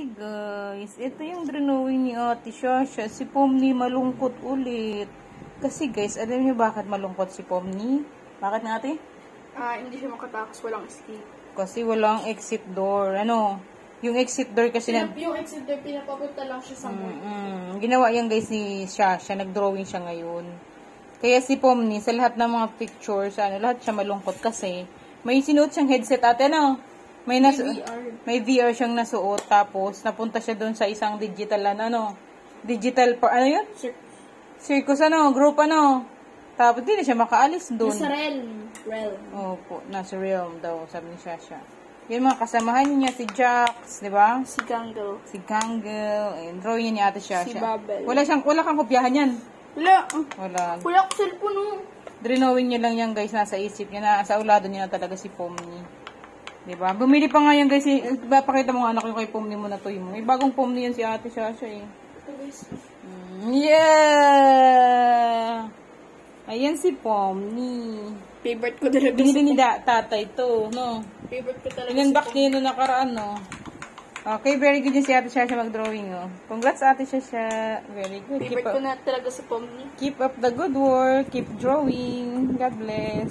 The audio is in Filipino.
Hi guys, ito yung drawing ni Ate Shasha. Si Pomni malungkot ulit. Kasi guys, alam niyo bakit malungkot si Pomni? Bakit nga ate? Hindi siya makatakas, walang escape. Kasi walang exit door. Ano? Yung exit door kasi Yung exit door, pinapapunta lang siya sa mall. Ginawa yan guys ni Shasha. Nag-drawing siya ngayon. Kaya si Pomni, sa lahat ng mga pictures, lahat siya malungkot kasi may sinuot siyang headset ate, ano? May VR siyang nasuot, tapos napunta siya doon sa isang digital, digital, ano yun? Circus, group, Tapos, di na siya makaalis doon. Nasa realm. Opo, nasa realm daw, sabi ni Shasha. Yun mga kasamahan niya, si Jax, di ba? Si Gangle. Si Gangle, and drawing niya ni Ate Shasha. Si Babel. Wala kang kopyahan yan. Wala. Wala Ko cellphone, Drawing niya lang yan, guys, nasa isip niya, nasa ulado niya na talaga si Pomni. Diba? Bumili pa nga yan, guys. Pakita mo nga anak yung kay Pomni mo na toy mo. May bagong Pomni yan si Ate Shasha, eh. Yeah! Ayan si Pomni. Favorite ko talaga. Binili ni tatay to, no? Favorite ko talaga. Inunbox niya nung nakaraan, no? Okay, very good yung si Ate Shasha mag-drawing, oh. Congrats, Ate Shasha. Very good. Favorite ko na talaga si Pomni. Keep up the good work. Keep drawing. God bless.